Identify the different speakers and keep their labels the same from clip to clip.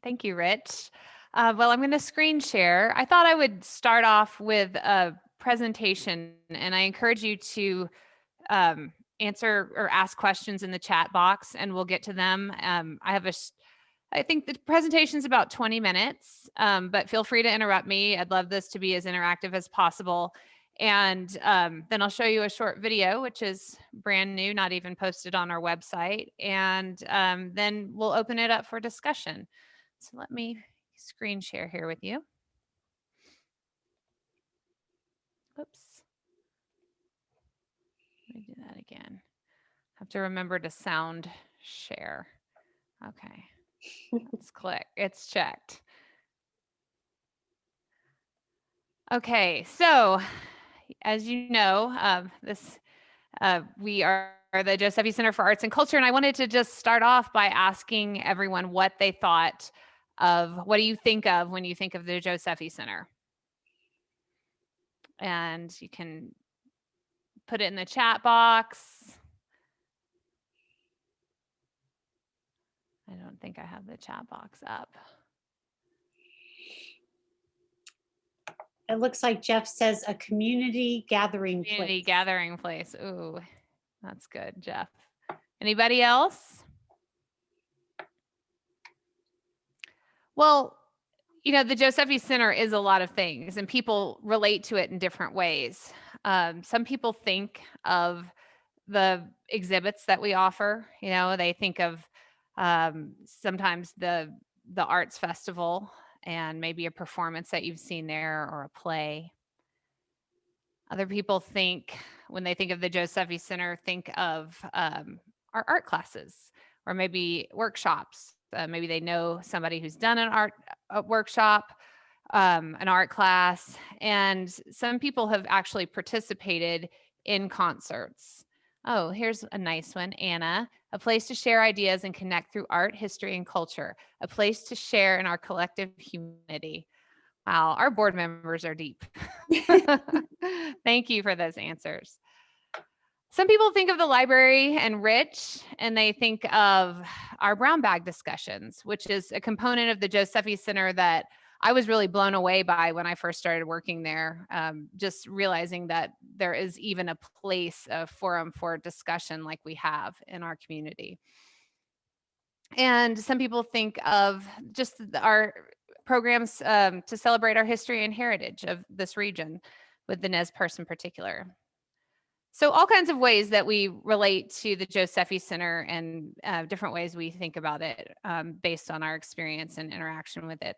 Speaker 1: Thank you, Rich. Well, I'm going to screen share. I thought I would start off with a presentation, and I encourage you to answer or ask questions in the chat box, and we'll get to them. I think the presentation is about 20 minutes, but feel free to interrupt me. I'd love this to be as interactive as possible. And then I'll show you a short video, which is brand new, not even posted on our website. And then we'll open it up for discussion. So let me screen share here with you. Oops. Let me do that again. Have to remember to sound share. Okay. Let's click. It's checked. Okay, so as you know, we are the Josephy Center for Arts and Culture, and I wanted to just start off by asking everyone what they thought of, what do you think of when you think of the Josephy Center? And you can put it in the chat box. I don't think I have the chat box up.
Speaker 2: It looks like Jeff says a community gathering place.
Speaker 1: Community gathering place. Ooh, that's good, Jeff. Anybody else? Well, you know, the Josephy Center is a lot of things, and people relate to it in different ways. Some people think of the exhibits that we offer. You know, they think of sometimes the arts festival and maybe a performance that you've seen there or a play. Other people think, when they think of the Josephy Center, think of our art classes or maybe workshops. Maybe they know somebody who's done an art workshop, an art class, and some people have actually participated in concerts. Oh, here's a nice one, Anna. A place to share ideas and connect through art, history, and culture. A place to share in our collective humanity. Wow, our board members are deep. Thank you for those answers. Some people think of the library and Rich, and they think of our brown bag discussions, which is a component of the Josephy Center that I was really blown away by when I first started working there, just realizing that there is even a place, a forum for discussion like we have in our community. And some people think of just our programs to celebrate our history and heritage of this region, with the Nez Perce in particular. So all kinds of ways that we relate to the Josephy Center, and different ways we think about it based on our experience and interaction with it.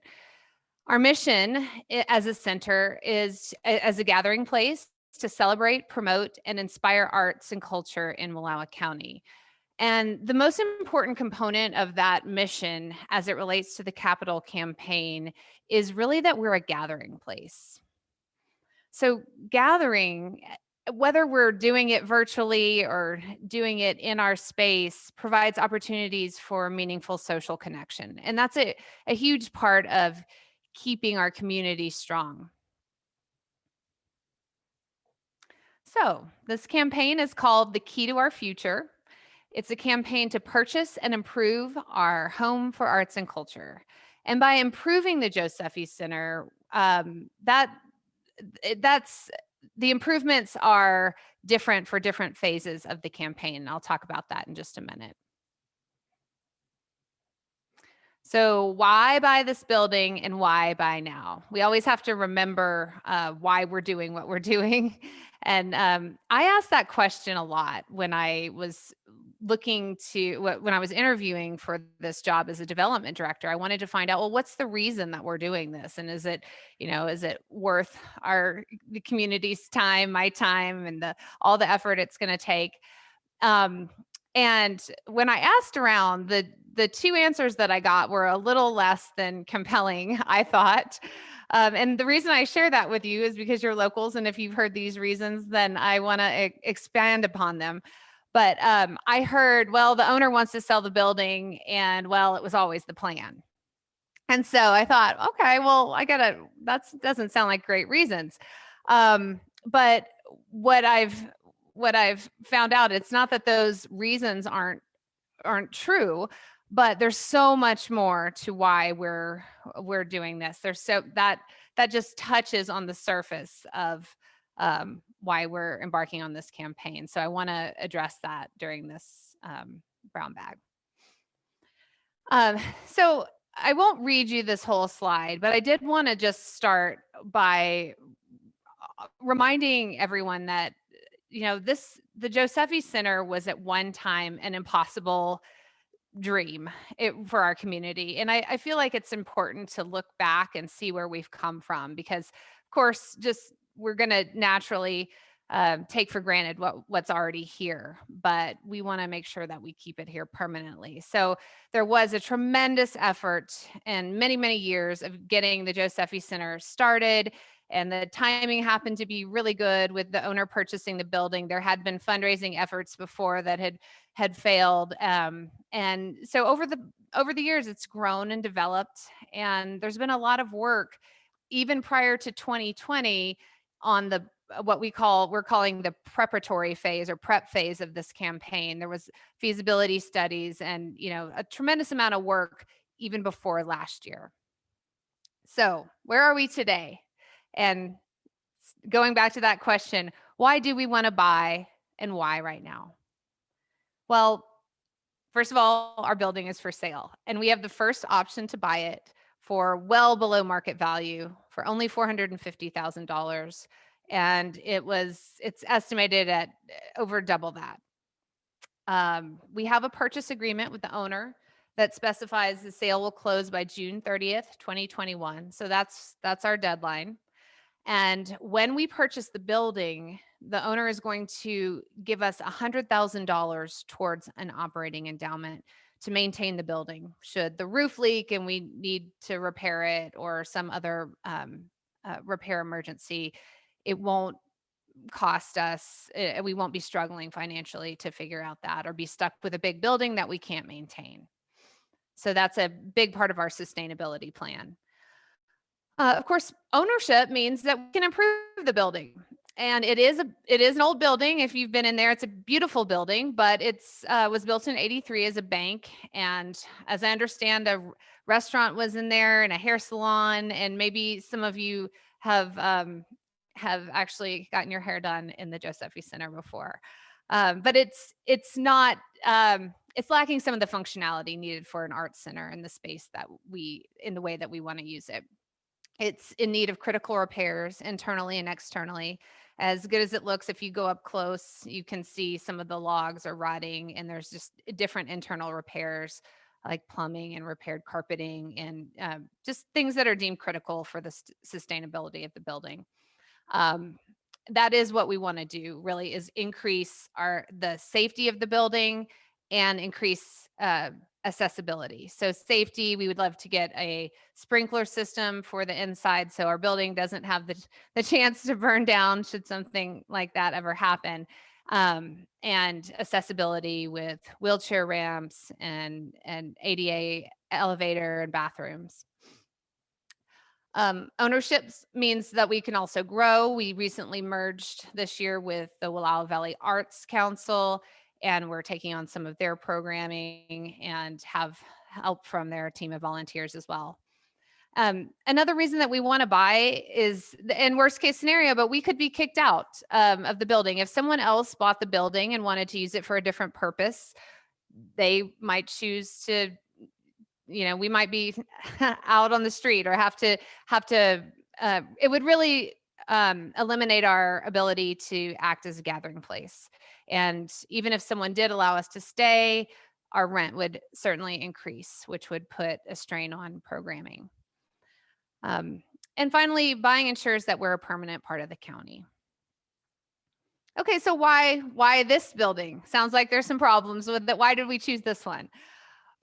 Speaker 1: Our mission as a center is as a gathering place to celebrate, promote, and inspire arts and culture in Wallowa County. And the most important component of that mission as it relates to the capital campaign is really that we're a gathering place. So gathering, whether we're doing it virtually or doing it in our space, provides opportunities for meaningful social connection. And that's a huge part of keeping our community strong. So this campaign is called The Key to Our Future. It's a campaign to purchase and improve our home for arts and culture. And by improving the Josephy Center, that's the improvements are different for different phases of the campaign. I'll talk about that in just a minute. So why buy this building and why buy now? We always have to remember why we're doing what we're doing. And I asked that question a lot when I was when I was interviewing for this job as a development director. I wanted to find out, well, what's the reason that we're doing this? And is it worth the community's time, my time, and all the effort it's going to take? And when I asked around, the two answers that I got were a little less than compelling, I thought. And the reason I share that with you is because you're locals, and if you've heard these reasons, then I want to expand upon them. But I heard, well, the owner wants to sell the building, and well, it was always the plan. And so I thought, okay, well, that doesn't sound like great reasons. But what I've found out, it's not that those reasons aren't true, But there's so much more to why we're doing this. There's so that just touches on the surface of why we're embarking on this campaign. So I want to address that during this brown bag. So I won't read you this whole slide, but I did want to just start by reminding everyone that the Josephy Center was at one time an impossible dream for our community. And I feel like it's important to look back and see where we've come from, because of course, just we're going to naturally take for granted what's already here, but we want to make sure that we keep it here permanently. So there was a tremendous effort and many, many years of getting the Josephy Center started. And the timing happened to be really good with the owner purchasing the building. There had been fundraising efforts before that had failed. And so over the years, it's grown and developed. And there's been a lot of work, even prior to 2020, on the what we're calling the preparatory phase or prep phase of this campaign. There was feasibility studies and a tremendous amount of work even before last year. So where are we today? And going back to that question, why do we want to buy and why right now? Well, first of all, our building is for sale, and we have the first option to buy it for well below market value for only $450,000. And it's estimated at over double that. We have a purchase agreement with the owner that specifies the sale will close by June 30th, 2021. So that's our deadline. And when we purchase the building, the owner is going to give us $100,000 towards an operating endowment to maintain the building. Should the roof leak and we need to repair it, or some other repair emergency, it won't cost us, we won't be struggling financially to figure out that, or be stuck with a big building that we can't maintain. So that's a big part of our sustainability plan. Of course, ownership means that we can improve the building. And it is an old building. If you've been in there, it's a beautiful building, but it's was built in '83 as a bank. And as I understand, a restaurant was in there and a hair salon. And maybe some of you have actually gotten your hair done in the Josephy Center before. But it's not, it's lacking some of the functionality needed for an arts center in the space in the way that we want to use it. It's in need of critical repairs internally and externally. As good as it looks, if you go up close, you can see some of the logs are rotting, and there's just different internal repairs like plumbing and repaired carpeting, and just things that are deemed critical for the sustainability of the building. That is what we want to do, really, is increase the safety of the building and increase accessibility. So safety, we would love to get a sprinkler system for the inside so our building doesn't have the chance to burn down should something like that ever happen. And accessibility with wheelchair ramps and ADA elevator and bathrooms. Ownership means that we can also grow. We recently merged this year with the Wallowa Valley Arts Council, and we're taking on some of their programming and have help from their team of volunteers as well. Another reason that we want to buy is, in worst case scenario, but we could be kicked out of the building. If someone else bought the building and wanted to use it for a different purpose, they might choose to, we might be out on the street or have to, it would really eliminate our ability to act as a gathering place. And even if someone did allow us to stay, our rent would certainly increase, which would put a strain on programming. And finally, buying ensures that we're a permanent part of the county. Okay, so why this building? Sounds like there's some problems with it. Why did we choose this one?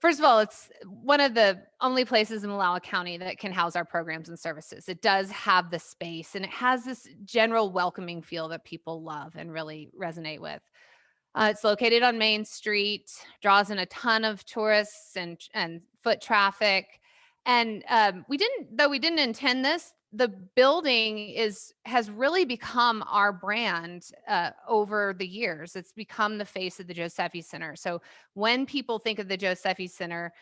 Speaker 1: First of all, it's one of the only places in Wallowa County that can house our programs and services. It does have the space, and it has this general welcoming feel that people love and really resonate with. It's located on Main Street, draws in a ton of tourists and foot traffic. And we didn't intend this the building has really become our brand over the years. It's become the face of the Josephy Center. So when people think of the Josephy Center,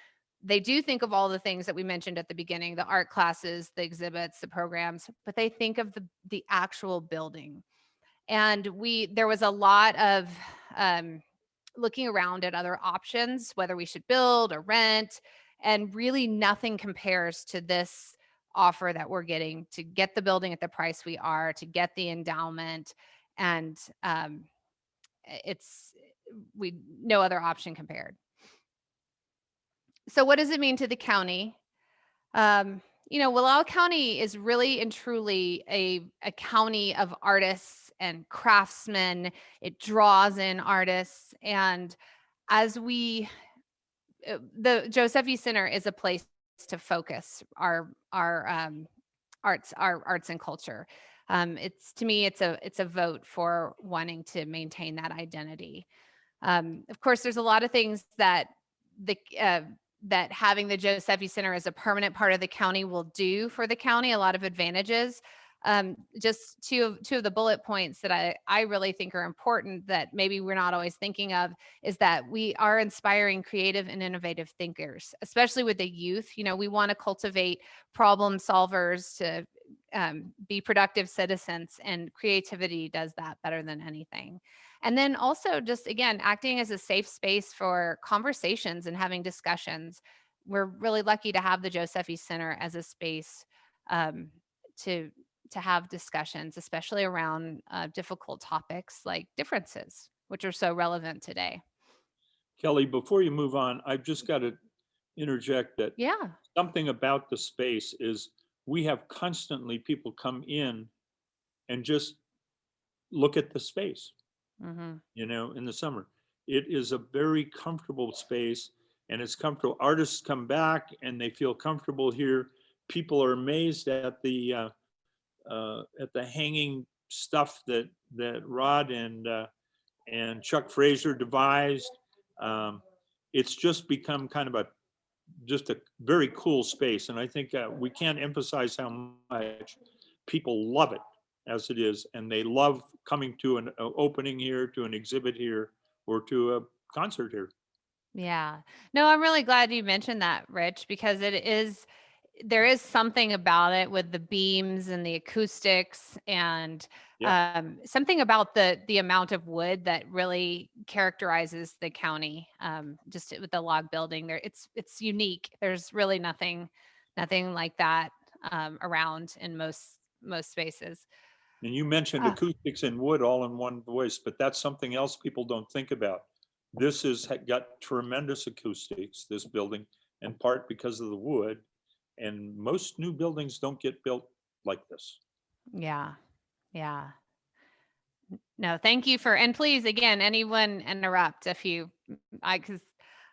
Speaker 1: they do think of all the things that we mentioned at the beginning, the art classes, the exhibits, the programs, but they think of the actual building. And there was a lot of um, looking around at other options, whether we should build or rent, and really nothing compares to this offer that we're getting to get the building at the price we are, to get the endowment, and it's we no other option compared. So, what does it mean to the county? Wallowa County is really and truly a county of artists and craftsmen. It draws in artists. And as the Josephy Center is a place to focus our arts and culture. It's to me, it's a vote for wanting to maintain that identity. Of course, there's a lot of things the that having the Josephy Center as a permanent part of the county will do for the county. A lot of advantages. Just two of the bullet points that I really think are important that maybe we're not always thinking of is that we are inspiring creative and innovative thinkers, especially with the youth. We want to cultivate problem solvers to be productive citizens, and creativity does that better than anything. And then also, just again, acting as a safe space for conversations and having discussions. We're really lucky to have the Josephy Center as a space um, to have discussions, especially around difficult topics like differences, which are so relevant today.
Speaker 3: Kellee, before you move on, I've just got to interject that
Speaker 1: Yeah.
Speaker 3: something about the space is we have constantly people come in and just look at the space,
Speaker 1: Hmm.
Speaker 3: in the summer. It is a very comfortable space and it's comfortable. Artists come back and they feel comfortable here. People are amazed at the hanging stuff that Rod and Chuck Fraser devised. Um, it's just become kind of just a very cool space, and I think we can't emphasize how much people love it as it is, and they love coming to an opening here, to an exhibit here, or to a concert here.
Speaker 1: Yeah. No, I'm really glad you mentioned that, Rich, because there is something about it with the beams and the acoustics and
Speaker 3: Yeah,
Speaker 1: something about the amount of wood that really characterizes the county. Just with the log building there, it's unique. There's really nothing like that around in most spaces.
Speaker 3: and you mentioned
Speaker 1: Ah,
Speaker 3: acoustics and wood all in one voice, but that's something else people don't think about. This has got tremendous acoustics, this building, in part because of the wood, and most new buildings don't get built like this.
Speaker 1: yeah, yeah. No, thank you and please, again, anyone interrupt if because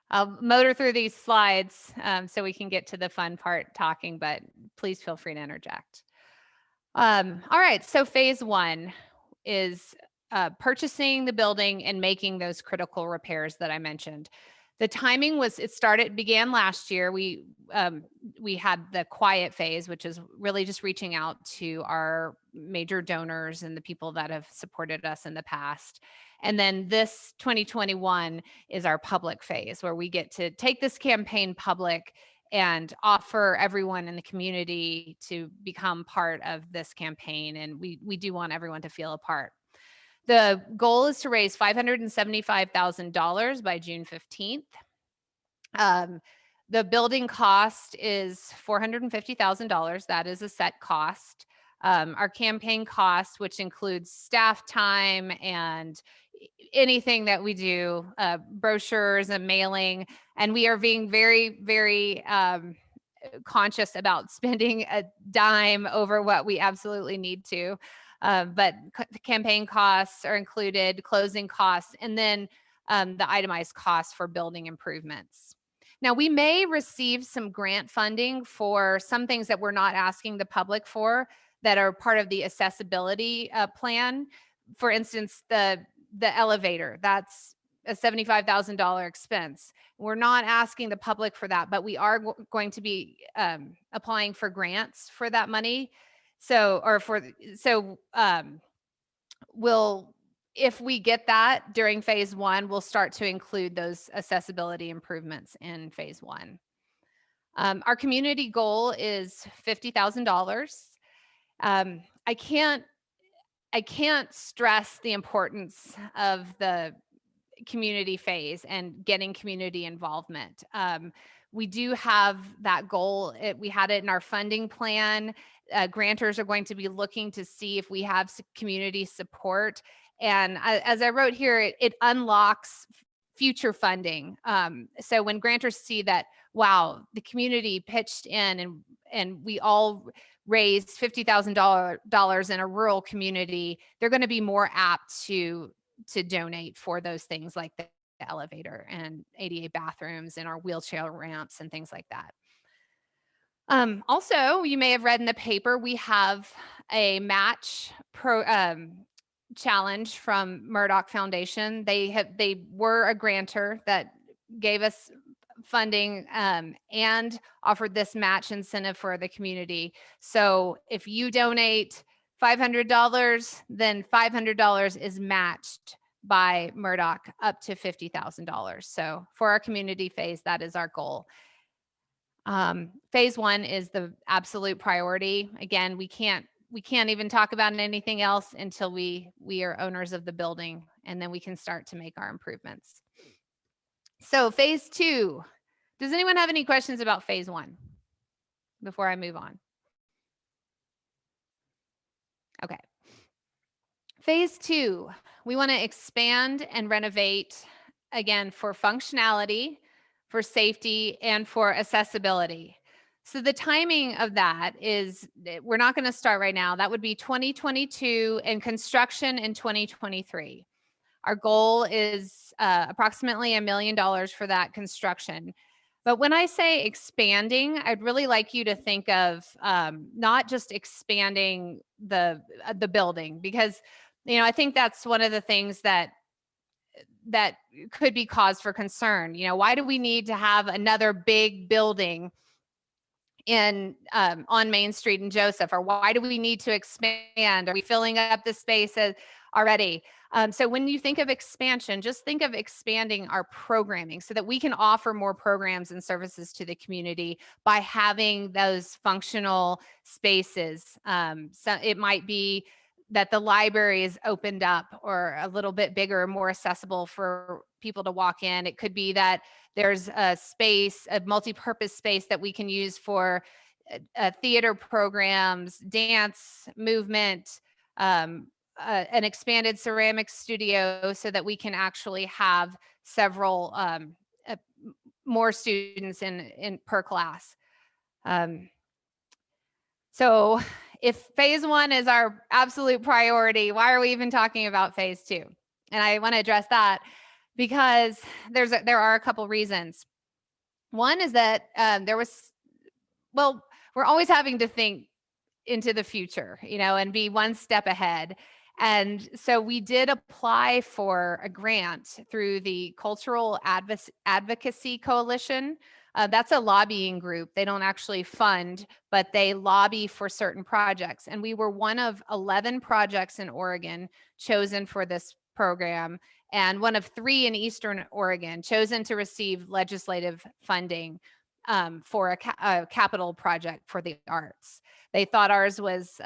Speaker 1: I'll motor through these slides so we can get to the fun part talking, but please feel free to interject. All right, so phase one is purchasing the building and making those critical repairs that I mentioned. The timing began last year. We had the quiet phase, which is really just reaching out to our major donors and the people that have supported us in the past. And then this 2021 is our public phase where we get to take this campaign public and offer everyone in the community to become part of this campaign. And we do want everyone to feel a part. The goal is to raise $575,000 by June 15th. Um, the building cost is $450,000. That is a set cost. Our campaign cost, which includes staff time and anything that we do, brochures and mailing, and we are being very, very conscious about spending a dime over what we absolutely need to. But campaign costs are included, closing costs, and then the itemized costs for building improvements. Now, we may receive some grant funding for some things that we're not asking the public for that are part of the accessibility plan. For instance, the elevator, that's a $75,000 expense. We're not asking the public for that, but we are going to be applying for grants for that money. we'll, if we get that during phase one, we'll start to include those accessibility improvements in phase one. Our community goal is $50,000. I can't stress the importance of the community phase and getting community involvement. We do have that goal. We had it in our funding plan. Grantors are going to be looking to see if we have community support. And as I wrote here, it unlocks future funding. So when grantors see that, wow, the community pitched in and we all raised $50,000 in a rural community, they're going to be more apt to donate for those things like the elevator and ADA bathrooms and our wheelchair ramps and things like that. Also, you may have read in the paper, we have a match challenge from Murdoch Foundation. They were a grantor that gave us funding and offered this match incentive for the community. So if you donate $500, then $500 is matched by Murdoch up to $50,000. So for our community phase, that is our goal. Phase one is the absolute priority. Again, we can't even talk about anything else until we are owners of the building, and then we can start to make our improvements. So phase two, does anyone have any questions about phase one before I move on? Okay. Phase two, we want to expand and renovate, again, for functionality, for safety, and for accessibility. So the timing of that is, we're not going to start right now. That would be 2022 and construction in 2023. Our goal is approximately $1 million for that construction. But when I say expanding, I'd really like you to think of not just expanding the building, because I think that's one of the things that could be cause for concern. Why do we need to have another big building in on Main Street in Joseph? Or why do we need to expand? Are we filling up the spaces already? So when you think of expansion, just think of expanding our programming so that we can offer more programs and services to the community by having those functional spaces. So it might be that the library is opened up or a little bit bigger, more accessible for people to walk in. It could be that there's a space, a multi-purpose space that we can use for theater programs, dance, movement, an expanded ceramic studio so that we can actually have several more students in per class. So if phase one is our absolute priority, why are we even talking about phase two? And I want to address that because there are a couple reasons. One is that we're always having to think into the future, and be one step ahead. And so we did apply for a grant through the Cultural Advocacy Coalition. That's a lobbying group. They don't actually fund, but they lobby for certain projects. And we were one of 11 projects in Oregon chosen for this program, and one of 3 in Eastern Oregon chosen to receive legislative funding for a capital project for the arts. They thought ours was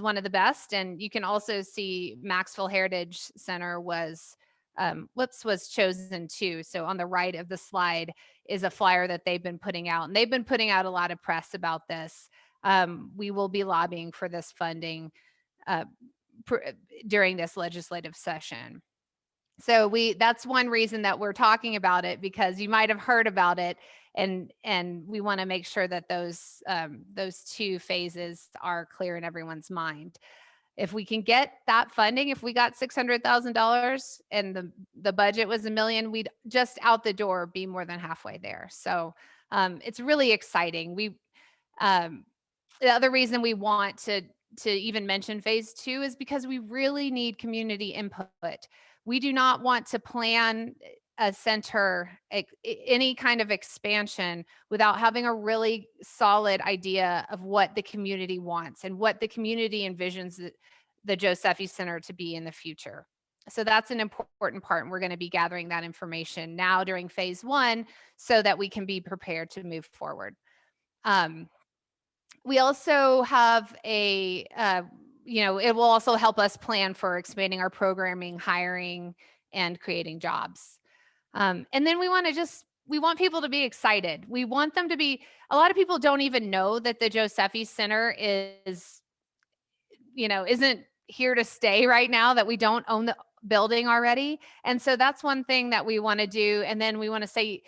Speaker 1: one of the best. And you can also see Maxwell Heritage Center was chosen too. So on the right of the slide is a flyer that they've been putting out, and they've been putting out a lot of press about this. We will be lobbying for this funding during this legislative session. So that's one reason that we're talking about it, because you might have heard about it, and we want to make sure that those 2 phases are clear in everyone's mind. If we can get that funding, if we got $600,000 and the budget was $1 million, we'd just out the door be more than halfway there. So it's really exciting. The other reason we want to even mention phase 2 is because we really need community input. We do not want to plan a center, any kind of expansion, without having a really solid idea of what the community wants and what the community envisions the Josephy Center to be in the future. So that's an important part. And we're going to be gathering that information now during phase 1 so that we can be prepared to move forward. We also have it will also help us plan for expanding our programming, hiring, and creating jobs. And then we want people to be excited. We want them to be, a lot of people don't even know that the Josephy Center isn't here to stay right now, that we don't own the building already. And so that's one thing that we want to do. And then we want to say,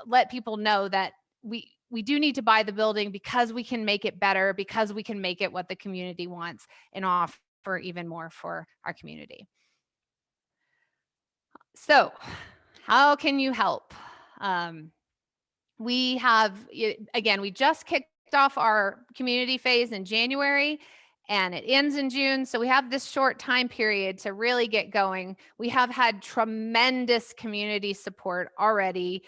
Speaker 1: let people know that we do need to buy the building because we can make it better, because we can make it what the community wants and offer even more for our community. So how can you help? We just kicked off our community phase in January and it ends in June. So we have this short time period to really get going. We have had tremendous community support already.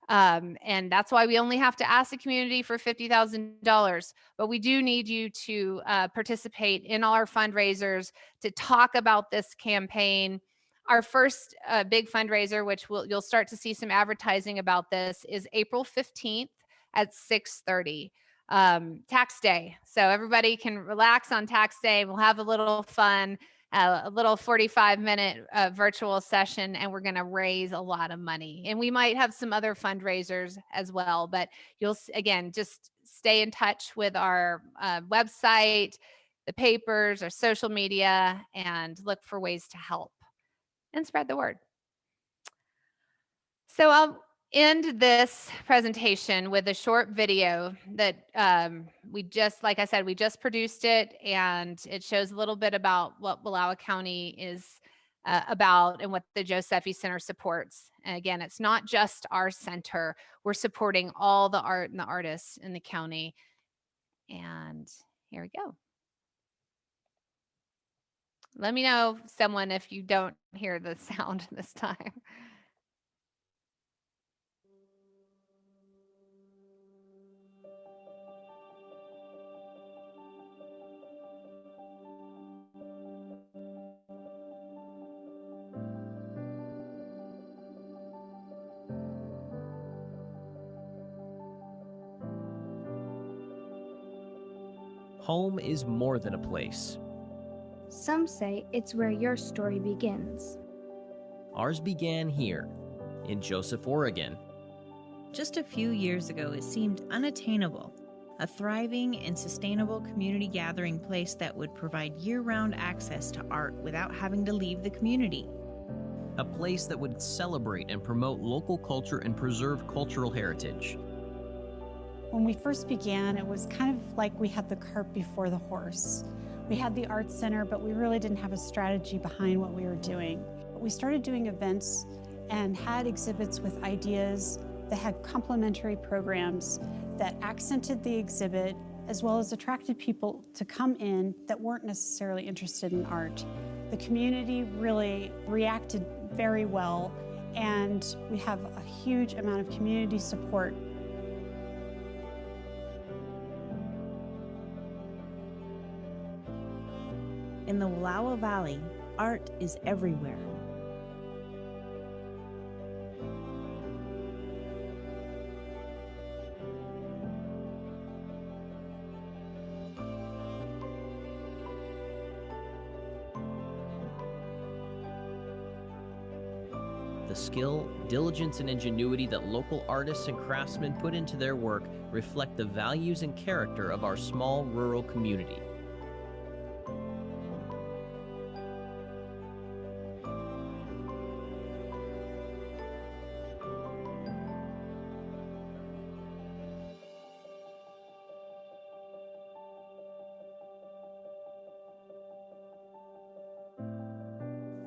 Speaker 1: And that's why we only have to ask the community for $50,000. But we do need you to participate in all our fundraisers, to talk about this campaign. Our first big fundraiser, which you'll start to see some advertising about this, is April 15th at 6:30, tax day. So everybody can relax on tax day. We'll have a little fun, a little 45-minute virtual session, and we're going to raise a lot of money. And we might have some other fundraisers as well, but you'll, again, just stay in touch with our website, the papers, our social media, and look for ways to help and spread the word. So I'll end this presentation with a short video that like I said, we just produced it, and it shows a little bit about what Wallowa County is about and what the Josephy Center supports. And again, it's not just our center. We're supporting all the art and the artists in the county. And here we go. Let me know, someone, if you don't hear the sound this time.
Speaker 4: Home is more than a place.
Speaker 5: Some say it's where your story begins.
Speaker 4: Ours began here, in Joseph, Oregon.
Speaker 6: Just a few years ago, it seemed unattainable, a thriving and sustainable community gathering place that would provide year-round access to art without having to leave the community.
Speaker 4: A place that would celebrate and promote local culture and preserve cultural heritage.
Speaker 2: When we first began, it was kind of like we had the cart before the horse. We had the art center, but we really didn't have a strategy behind what we were doing. But we started doing events and had exhibits with ideas that had complementary programs that accented the exhibit, as well as attracted people to come in that weren't necessarily interested in art. The community really reacted very well, and we have a huge amount of community support.
Speaker 6: In the Wallowa Valley, art is everywhere.
Speaker 4: The skill, diligence, and ingenuity that local artists and craftsmen put into their work reflect the values and character of our small rural community.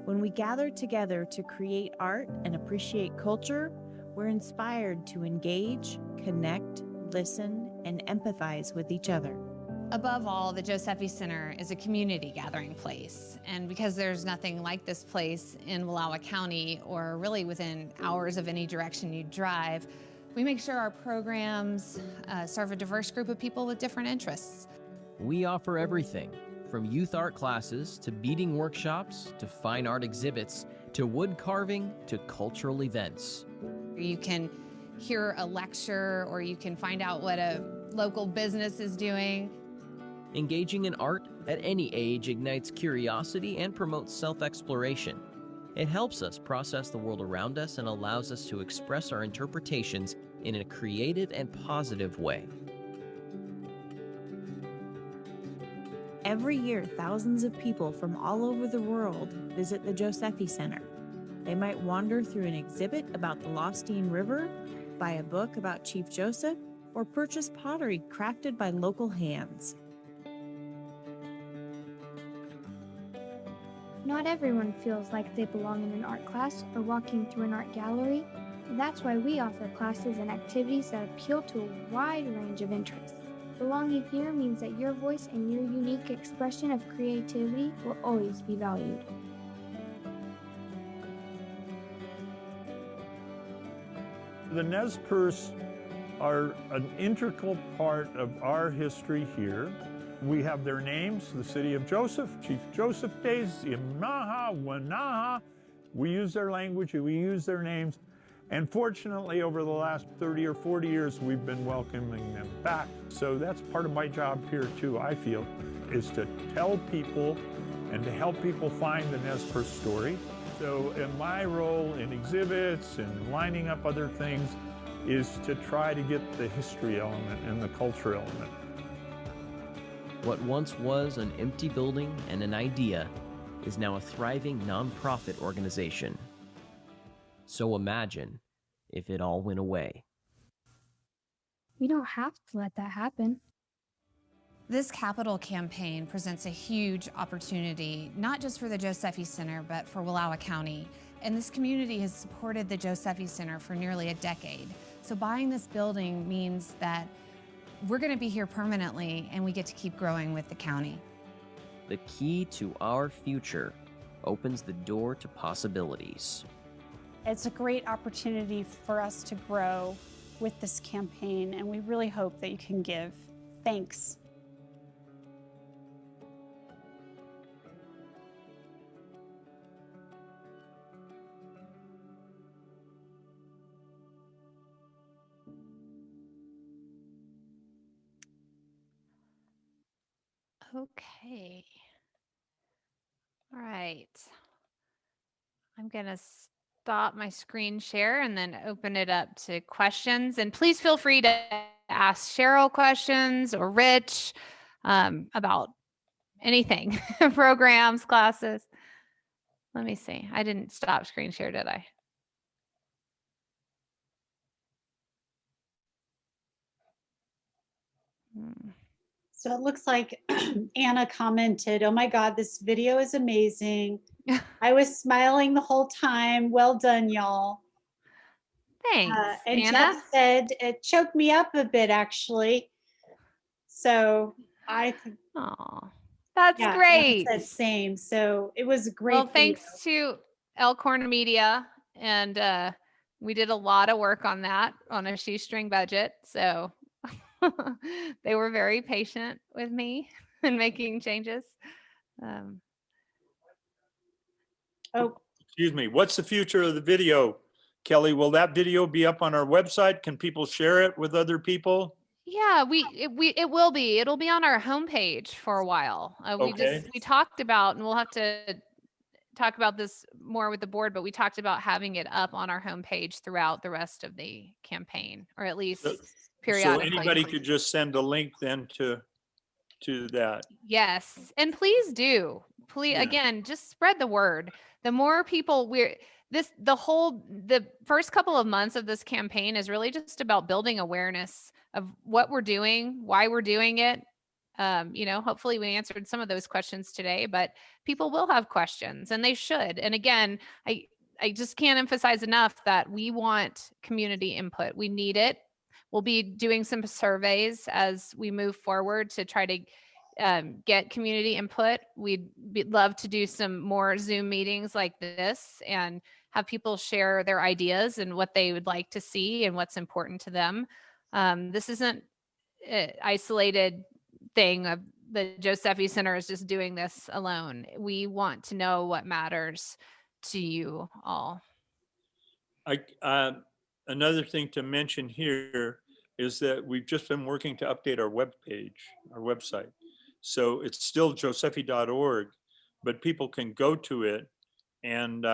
Speaker 6: When we gather together to create art and appreciate culture, we're inspired to engage, connect, listen, and empathize with each other.
Speaker 1: Above all, the Josephy Center is a community gathering place. And because there's nothing like this place in Wallowa County or really within hours of any direction you drive, we make sure our programs serve a diverse group of people with different interests.
Speaker 4: We offer everything from youth art classes to beading workshops to fine art exhibits to wood carving to cultural events.
Speaker 1: You can hear a lecture or you can find out what a local business is doing.
Speaker 4: Engaging in art at any age ignites curiosity and promotes self-exploration. It helps us process the world around us and allows us to express our interpretations in a creative and positive way.
Speaker 6: Every year, thousands of people from all over the world visit the Josephy Center. They might wander through an exhibit about the Lostine River, buy a book about Chief Joseph, or purchase pottery crafted by local hands.
Speaker 5: Not everyone feels like they belong in an art class or walking through an art gallery. That's why we offer classes and activities that appeal to a wide range of interests. Belonging here means that your voice and your unique expression of creativity will always be valued.
Speaker 3: The Nez Perce are an integral part of our history here. We have their names, the city of Joseph, Chief Joseph Days, Imnaha, Wanaha. We use their language, we use their names. And fortunately, over the last 30 or 40 years, we've been welcoming them back. So that's part of my job here too, I feel, is to tell people and to help people find the Nez Perce story. So in my role in exhibits and lining up other things is to try to get the history element and the culture element.
Speaker 4: What once was an empty building and an idea is now a thriving nonprofit organization. So imagine if it all went away.
Speaker 5: We don't have to let that happen.
Speaker 1: This capital campaign presents a huge opportunity, not just for the Josephy Center, but for Wallowa County. And this community has supported the Josephy Center for nearly a decade. So buying this building means that we're going to be here permanently and we get to keep growing with the county.
Speaker 4: The key to our future opens the door to possibilities.
Speaker 2: It's a great opportunity for us to grow with this campaign, and we really hope that you can give. Thanks.
Speaker 1: Okay. All right. I'm going to stop my screen share and then open it up to questions. And please feel free to ask Cheryl questions or Rich about anything, programs, classes. Let me see. I didn't stop screen share, did I?
Speaker 2: So it looks like Anna commented, "Oh my God, this video is amazing. I was smiling the whole time. Well done, y'all."
Speaker 1: Thanks,
Speaker 2: And
Speaker 1: Anna.
Speaker 2: Jeff said it choked me up a bit, actually. So
Speaker 1: Oh, that's
Speaker 2: yeah,
Speaker 1: great.
Speaker 2: Anna said same. So it was a great
Speaker 1: Well,
Speaker 2: video.
Speaker 1: thanks to Elkhorn Media, and we did a lot of work on that on a shoestring budget. So they were very patient with me in making changes.
Speaker 2: Oh,
Speaker 3: Excuse me, what's the future of the video? Kellee, will that video be up on our website? Can people share it with other people?
Speaker 1: Yeah, it will be. It'll be on our homepage for a while.
Speaker 3: Okay.
Speaker 1: We talked about, and we'll have to talk about this more with the board, but we talked about having it up on our homepage throughout the rest of the campaign, or at least
Speaker 3: So
Speaker 1: periodically.
Speaker 3: anybody could just send a link then to that.
Speaker 1: Yes, and please do. Please,
Speaker 3: Yeah.
Speaker 1: again, just spread the word. The more people the first couple of months of this campaign is really just about building awareness of what we're doing, why we're doing it. Hopefully we answered some of those questions today, but people will have questions and they should. And again, I just can't emphasize enough that we want community input. We need it. we'll be doing some surveys as we move forward to try to get community input. We'd love to do some more Zoom meetings like this and have people share their ideas and what they would like to see and what's important to them. This isn't an isolated thing of the Josephy Center is just doing this alone. We want to know what matters to you all.
Speaker 3: Another thing to mention here is that we've just been working to update our website. So it's still josephy.org, but people can go to it and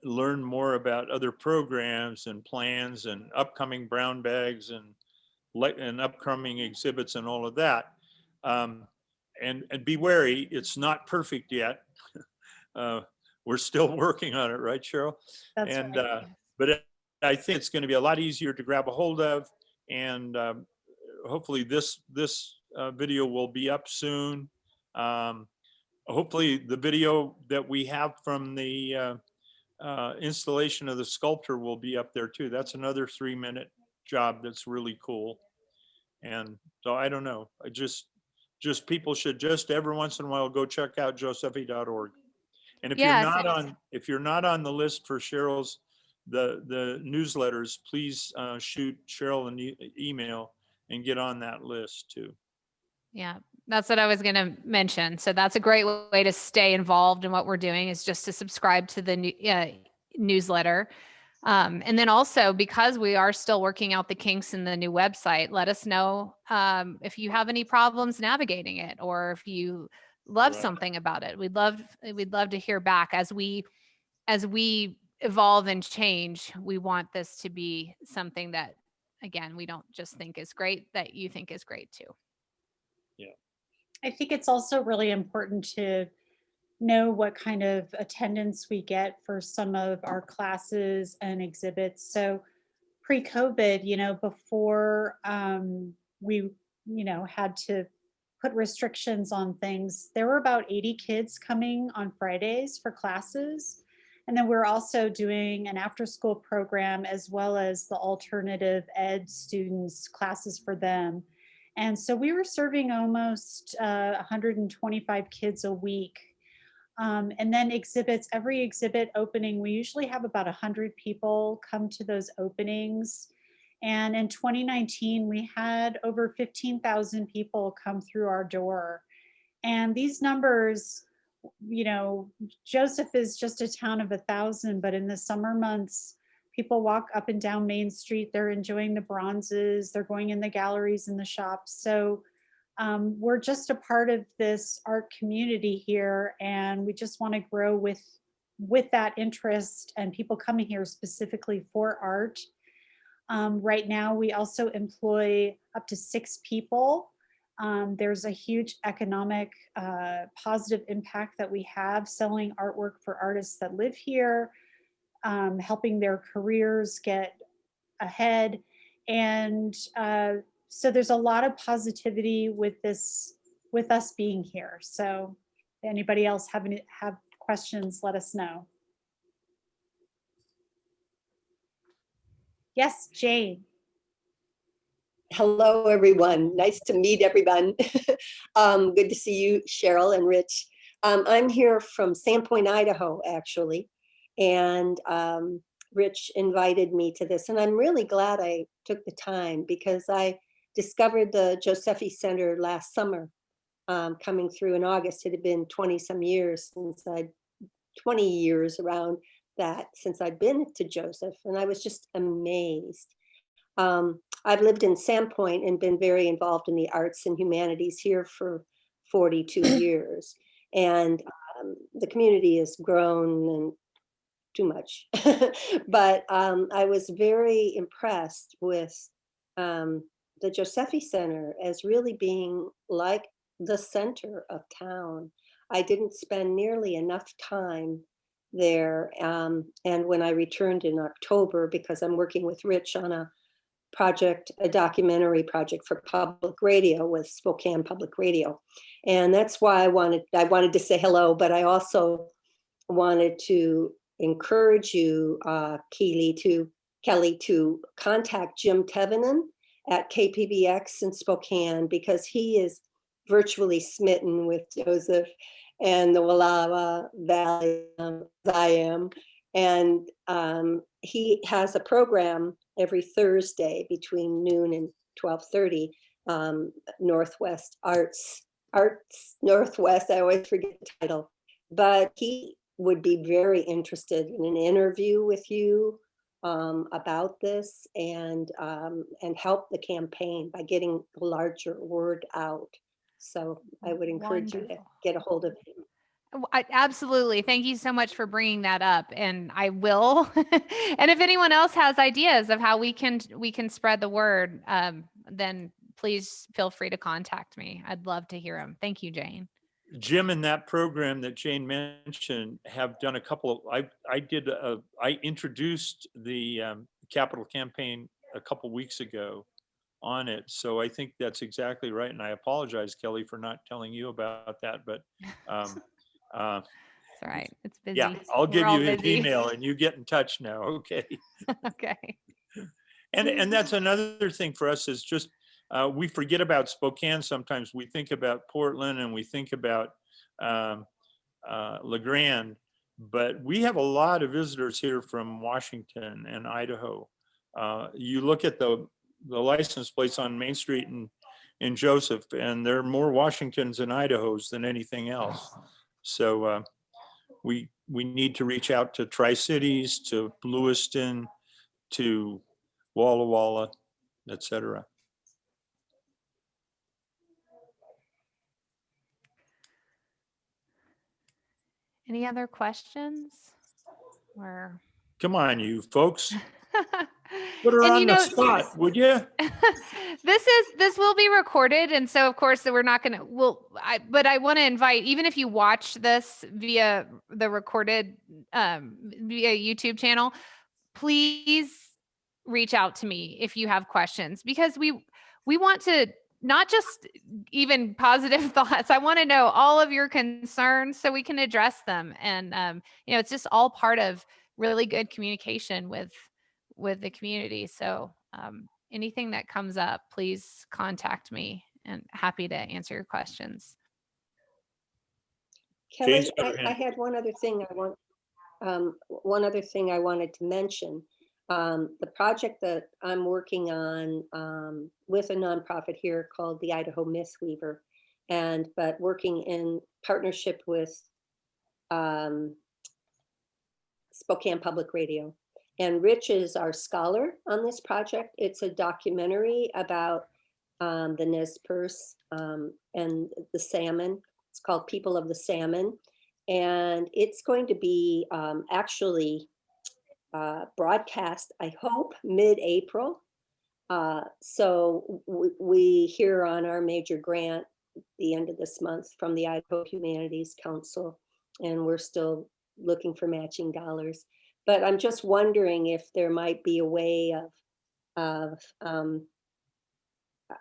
Speaker 3: learn more about other programs and plans and upcoming brown bags and upcoming exhibits and all of that. And be wary, it's not perfect yet. We're still working on it, right, Cheryl?
Speaker 2: That's
Speaker 3: and
Speaker 2: right.
Speaker 3: but I think it's going to be a lot easier to grab a hold of, and hopefully this video will be up soon. Hopefully the video that we have from the installation of the sculpture will be up there too. That's another 3-minute job that's really cool. And so I don't know, I just people should just every once in a while go check out josephy.org. And if
Speaker 1: Yes.
Speaker 3: you're not on the list for Cheryl's the newsletters, please shoot Cheryl an email and get on that list too.
Speaker 1: Yeah, that's what I was going to mention. So that's a great way to stay involved in what we're doing, is just to subscribe to the newsletter. And then also, because we are still working out the kinks in the new website, let us know if you have any problems navigating it, or if you love something about it. We'd love to hear back as we evolve and change. We want this to be something that, again, we don't just think is great, that you think is great too.
Speaker 3: Yeah.
Speaker 2: I think it's also really important to know what kind of attendance we get for some of our classes and exhibits. So pre-COVID, before we, had to put restrictions on things, there were about 80 kids coming on Fridays for classes. And then we're also doing an after-school program, as well as the alternative ed students, classes for them. And so we were serving almost 125 kids a week. And then exhibits, every exhibit opening, we usually have about 100 people come to those openings. And in 2019, we had over 15,000 people come through our door. And these numbers, Joseph is just a town of 1,000, but in the summer months, people walk up and down Main Street, they're enjoying the bronzes, they're going in the galleries and the shops. So we're just a part of this art community here, and we just want to grow with that interest and people coming here specifically for art. Right now, we also employ up to 6 people. There's a huge economic positive impact that we have selling artwork for artists that live here, helping their careers get ahead. And so there's a lot of positivity with us being here. So if anybody else have questions, let us know. Yes, Jane.
Speaker 7: Hello, everyone. Nice to meet everyone. Good to see you, Cheryl and Rich. I'm here from Sandpoint, Idaho, actually. And Rich invited me to this. And I'm really glad I took the time, because I discovered the Josephy Center last summer, coming through in August. It had been 20 some years since 20 years around that since I'd been to Joseph. And I was just amazed. I've lived in Sandpoint and been very involved in the arts and humanities here for 42 years. And the community has grown and too much. But I was very impressed with the Josephy Center as really being like the center of town. I didn't spend nearly enough time there. And when I returned in October, because I'm working with Rich on a documentary project for public radio with Spokane Public Radio. And that's why I wanted to say hello, but I also wanted to encourage you, Kellee, to Kellee, to contact Jim Tevenin at KPBX in Spokane, because he is virtually smitten with Joseph and the Wallowa Valley, as I am. And he has a program every Thursday between noon and 12:30, Northwest Arts Northwest. I always forget the title, but he would be very interested in an interview with you about this, and help the campaign by getting the larger word out. So I would encourage you to
Speaker 1: Wonderful.
Speaker 7: get a hold of him.
Speaker 1: Absolutely. Thank you so much for bringing that up, and I will. And if anyone else has ideas of how we can spread the word, then please feel free to contact me. I'd love to hear them. Thank you, Jane.
Speaker 3: Jim and that program that Jane mentioned have done a couple of, I introduced the capital campaign a couple weeks ago on it. So I think that's exactly right. And I apologize, Kellee, for not telling you about that, but
Speaker 1: It's all right. It's busy.
Speaker 3: yeah, I'll give
Speaker 1: We're all
Speaker 3: you his
Speaker 1: busy.
Speaker 3: email and you get in touch now. Okay.
Speaker 1: Okay.
Speaker 3: And that's another thing for us is just, we forget about Spokane sometimes. We think about Portland and we think about LeGrand, but we have a lot of visitors here from Washington and Idaho. You look at the license plates on Main Street in Joseph, and there are more Washingtons and Idahos than anything else. So we need to reach out to Tri-Cities, to Lewiston, to Walla Walla, etc.
Speaker 1: Any other questions? Or
Speaker 3: Come on, you folks. Put her
Speaker 1: and
Speaker 3: on the spot, would you?
Speaker 1: this will be recorded, and so of course we're not going to. But I want to invite, even if you watch this via the recorded via YouTube channel, please reach out to me if you have questions, because we want to not just even positive thoughts. I want to know all of your concerns so we can address them, and it's just all part of really good communication with the community. So anything that comes up, please contact me, and happy to answer your questions.
Speaker 7: Kellee, I had one other thing I wanted to mention. The project that I'm working on with a nonprofit here called the Idaho Myth Weaver, but working in partnership with Spokane Public Radio. And Rich is our scholar on this project. It's a documentary about the Nez Perce and the salmon. It's called People of the Salmon. And it's going to be actually broadcast, I hope, mid-April. So we hear on our major grant the end of this month from the Idaho Humanities Council, and we're still looking for matching dollars. But I'm just wondering if there might be a way of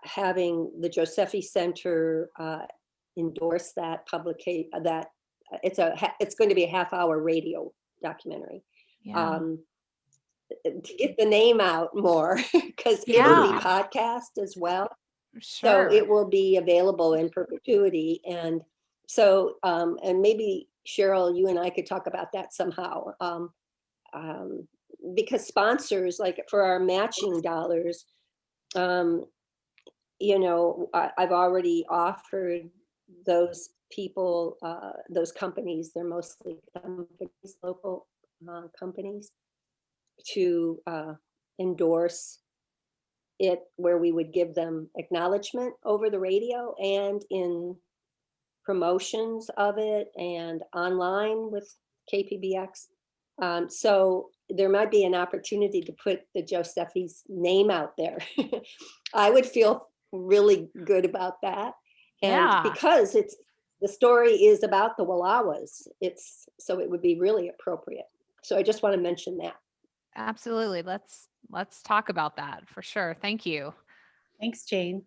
Speaker 7: having the Josephy Center endorse that publication. That it's going to be a half-hour radio documentary.
Speaker 1: Yeah.
Speaker 7: To get the name out more, because it will be podcast as well.
Speaker 1: Sure.
Speaker 7: So it will be available in perpetuity. And so, and maybe Cheryl, you and I could talk about that somehow. Because sponsors, like for our matching dollars, I've already offered those people, those companies, they're mostly companies, local companies, to endorse it, where we would give them acknowledgement over the radio and in promotions of it and online with KPBX. So there might be an opportunity to put the Josephy's name out there. I would feel really good about that. And because the story is about the Wallowas, so it would be really appropriate. So I just want to mention that.
Speaker 1: Absolutely. Let's talk about that for sure. Thank you.
Speaker 2: Thanks, Jane.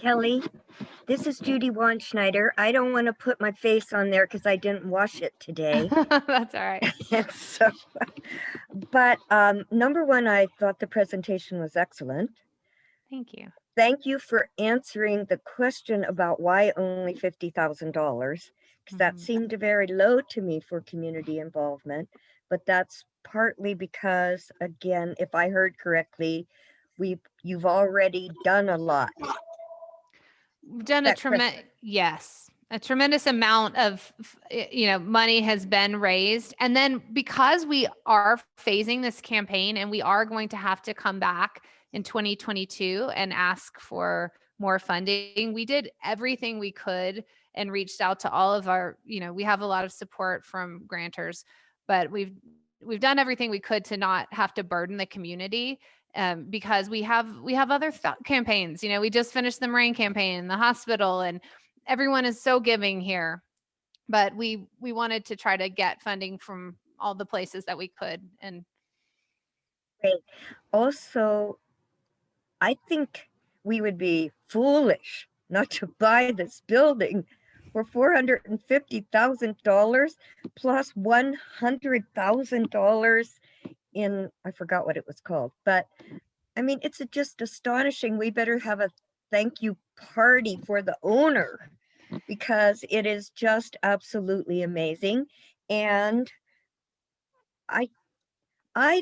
Speaker 8: Kelly, this is Judy Wanschneider. I don't want to put my face on there because I didn't wash it today.
Speaker 1: That's all right.
Speaker 8: So, but number one, I thought the presentation was excellent.
Speaker 1: Thank you.
Speaker 8: Thank you for answering the question about why only $50,000, because that seemed very low to me for community involvement. But that's partly because, again, if I heard correctly, you've already done a lot.
Speaker 1: We've done a tremendous amount of, money has been raised. And then because we are phasing this campaign and we are going to have to come back in 2022 and ask for more funding, we did everything we could and reached out to all of our, we have a lot of support from grantors, but we've done everything we could to not have to burden the community. Because we have other campaigns. We just finished the Marine campaign in the hospital, and everyone is so giving here. But we wanted to try to get funding from all the places that we could. And
Speaker 8: great. Also, I think we would be foolish not to buy this building for $450,000 plus $100,000 in, I forgot what it was called, but I mean, it's just astonishing. We better have a thank you party for the owner because it is just absolutely amazing. And I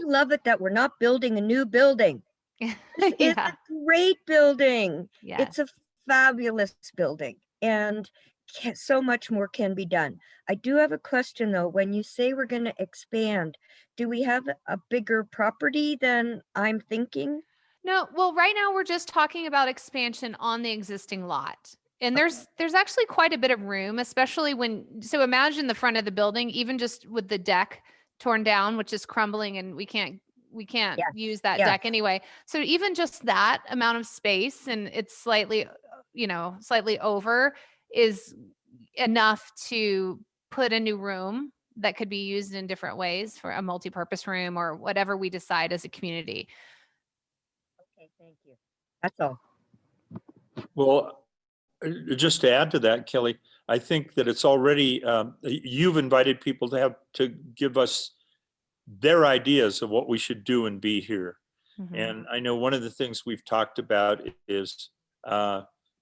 Speaker 8: love it that we're not building a new building. It's a great building.
Speaker 1: Yes.
Speaker 8: It's a fabulous building, and so much more can be done. I do have a question though. When you say we're going to expand, do we have a bigger property than I'm thinking?
Speaker 1: No, well, right now we're just talking about expansion on the existing lot. And there's actually quite a bit of room, especially so imagine the front of the building, even just with the deck torn down, which is crumbling, and we can't use that deck anyway. So even just that amount of space, and it's slightly over, is enough to put a new room that could be used in different ways for a multi-purpose room or whatever we decide as a community.
Speaker 8: Okay, thank you. That's all.
Speaker 3: Well, just to add to that, Kelly, I think that it's already, you've invited people to give us their ideas of what we should do and be here. And I know one of the things we've talked about is,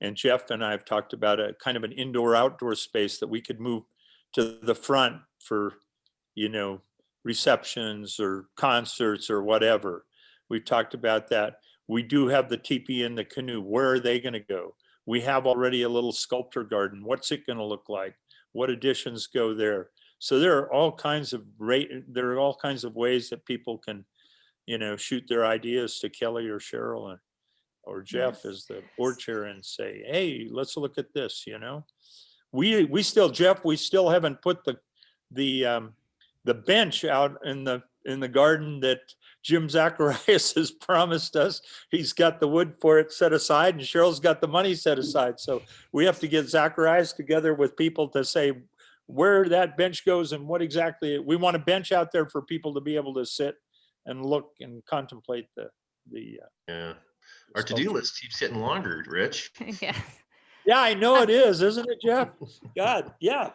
Speaker 3: and Jeff and I have talked about a kind of an indoor-outdoor space that we could move to the front for, receptions or concerts or whatever. We've talked about that. We do have the teepee and the canoe. Where are they going to go? We have already a little sculpture garden. What's it going to look like? What additions go there? So there are all kinds of ways that people can, shoot their ideas to Kelly or Cheryl or Jeff as the board chair and say, hey, let's look at this. We still haven't put the bench out in the garden that Jim Zacharias has promised us. He's got the wood for it set aside, and Cheryl's got the money set aside. So we have to get Zacharias together with people to say where that bench goes and what exactly we want a bench out there for people to be able to sit and look and contemplate the
Speaker 9: yeah. Our to-do list keeps getting longer, Rich.
Speaker 1: Yeah.
Speaker 3: Yeah, I know it is, isn't it, Jeff? God, yeah.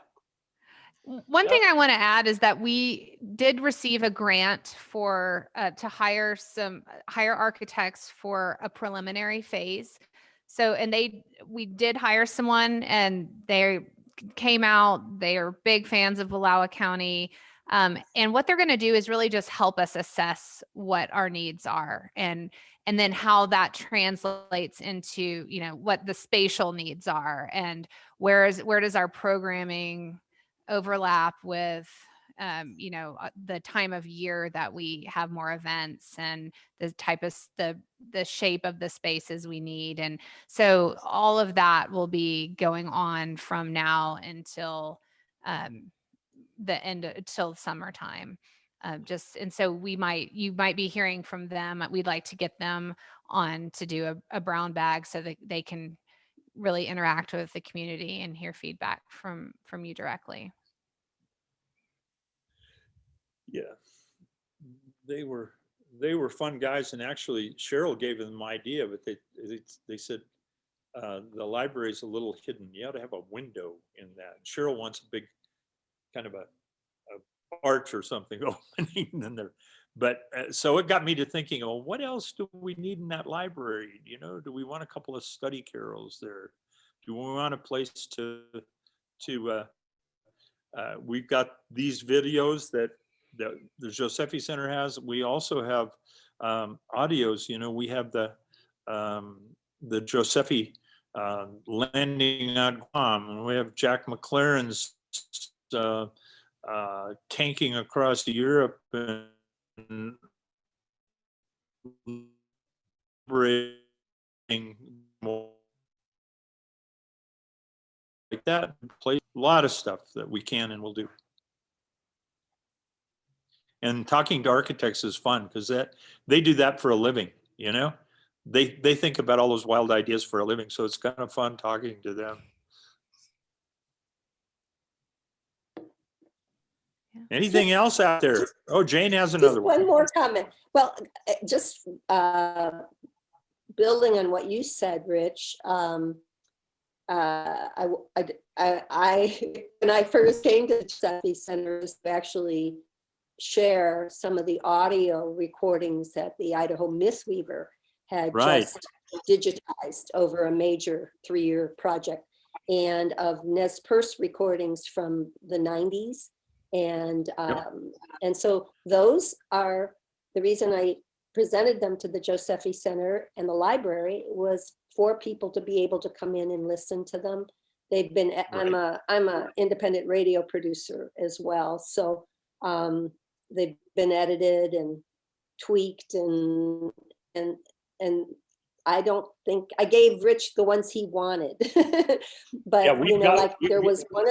Speaker 1: One thing I want to add is that we did receive a grant for to hire architects for a preliminary phase. So, and we did hire someone, and they came out. They are big fans of Wallowa County. And what they're going to do is really just help us assess what our needs are and then how that translates into, what the spatial needs are and where does our programming overlap with, the time of year that we have more events and the type of the shape of the spaces we need. And so all of that will be going on from now until, the end till summertime. And so you might be hearing from them. We'd like to get them on to do a brown bag so that they can really interact with the community and hear feedback from you directly.
Speaker 3: Yeah, they were fun guys, and actually Cheryl gave them the idea, but they said, the library is a little hidden. You ought to have a window in that. Cheryl wants a big kind of a arch or something opening in there. But so it got me to thinking, oh, what else do we need in that library? You know, do we want a couple of study carrels there? Do we want a place to we've got these videos that the Josephy Center has. We also have audios. You know, we have the Josephy landing on Guam, and we have Jack McLaren's tanking across Europe and liberating more like that. Play a lot of stuff that we can and will do. And talking to architects is fun because they do that for a living, you know? They think about all those wild ideas for a living, so it's kind of fun talking to them. Anything else out there? Oh, Jane has another one.
Speaker 7: One more comment. Well, just building on what you said, Rich. When I first came to the Josephy Center, to actually share some of the audio recordings that the Idaho Mistweaver had just digitized over a major 3-year project, and of Nez Perce recordings from the 90s. And so those are the reason I presented them to the Josephy Center and the library was for people to be able to come in and listen to them. They've been, I'm a independent radio producer as well. So they've been edited and tweaked and I don't think I gave Rich the ones he wanted, but
Speaker 3: Yeah,
Speaker 7: you know, like there was one.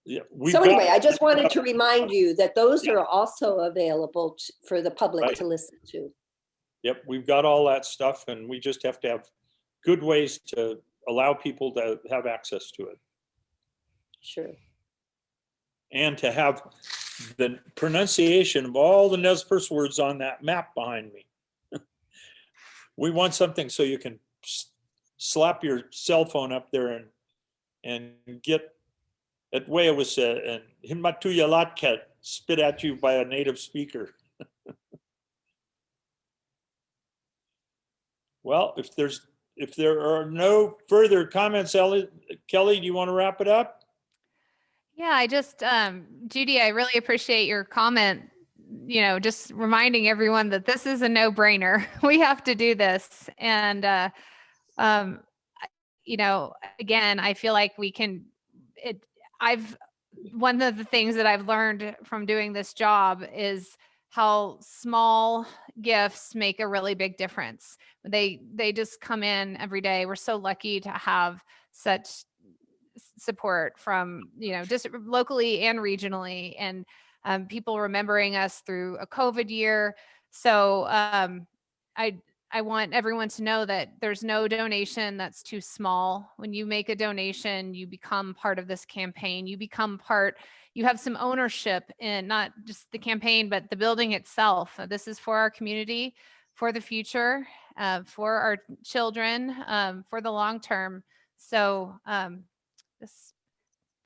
Speaker 3: Yeah,
Speaker 7: so anyway, I just wanted to remind you that those are also available for the public to listen to.
Speaker 3: Yep, we've got all that stuff, and we just have to have good ways to allow people to have access to it.
Speaker 7: Sure.
Speaker 3: And to have the pronunciation of all the Nez Perce words on that map behind me. We want something so you can slap your cell phone up there and get that way it was said, and Himatuyalatket spit at you by a native speaker. Well, if there are no further comments, Kellee, do you want to wrap it up?
Speaker 1: Yeah, I just, Judy, I really appreciate your comment, you know, just reminding everyone that this is a no-brainer. We have to do this. And, you know, again, I feel like we can, one of the things that I've learned from doing this job is how small gifts make a really big difference. They just come in every day. We're so lucky to have such support from, you know, just locally and regionally, and people remembering us through a COVID year. So I want everyone to know that there's no donation that's too small. When you make a donation, you become part of this campaign. You become part, you have some ownership in not just the campaign, but the building itself. This is for our community, for the future, for our children, for the long term. So just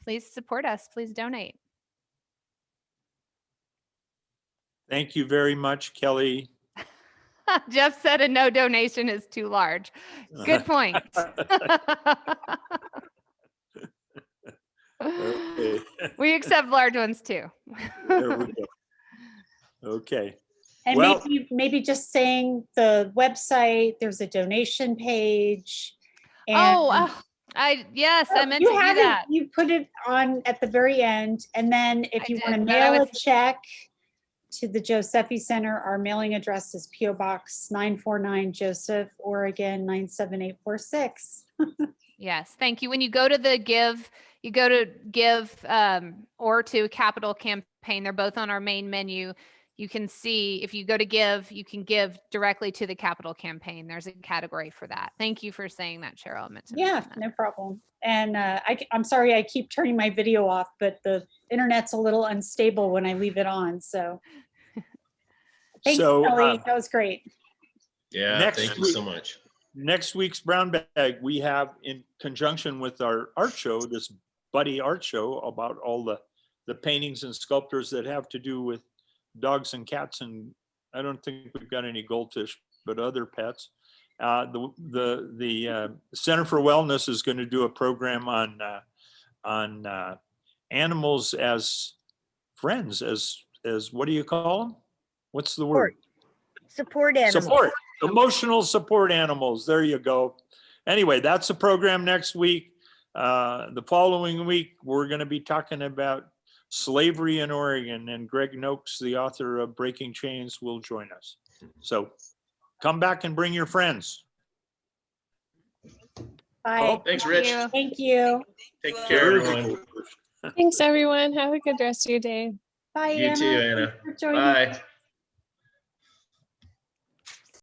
Speaker 1: please support us. Please donate.
Speaker 3: Thank you very much, Kellee.
Speaker 1: Jeff said a no donation is too large. Good point.
Speaker 3: Okay.
Speaker 1: We accept large ones too.
Speaker 3: There we go. Okay.
Speaker 2: And
Speaker 3: Well,
Speaker 2: maybe just saying the website, there's a donation page. And
Speaker 1: yes, I meant to do that.
Speaker 2: You put it on at the very end. And then if you want to mail a check to the Josephy Center, our mailing address is P.O. Box 949 Joseph, Oregon 97846.
Speaker 1: Yes, thank you. When you go to the give, you go to give or to Capital Campaign. They're both on our main menu. You can see if you go to give, you can give directly to the Capital Campaign. There's a category for that. Thank you for saying that, Cheryl. I meant to mention that.
Speaker 2: No problem. And I'm sorry I keep turning my video off, but the internet's a little unstable when I leave it on. So thanks, Kellee. That was great.
Speaker 9: Yeah, thank you so much.
Speaker 3: next week's brown bag, we have, in conjunction with our art show, this buddy art show about all the paintings and sculptures that have to do with dogs and cats. And I don't think we've got any goldfish, but other pets. The Center for Wellness is going to do a program on animals as friends, as what do you call them? What's the word?
Speaker 8: Support animals.
Speaker 3: Support, emotional support animals. There you go. Anyway, that's the program next week. The following week, we're going to be talking about slavery in Oregon, and Greg Noakes, the author of Breaking Chains, will join us. So come back and bring your friends.
Speaker 7: Bye.
Speaker 9: Oh, thanks, Rich.
Speaker 7: Thank you.
Speaker 9: Take care, everyone.
Speaker 10: Thanks, everyone. Have a good rest of your day.
Speaker 7: Bye,
Speaker 9: You
Speaker 7: Anna.
Speaker 9: too,
Speaker 7: Thanks
Speaker 9: Anna.
Speaker 7: for joining.
Speaker 9: Bye.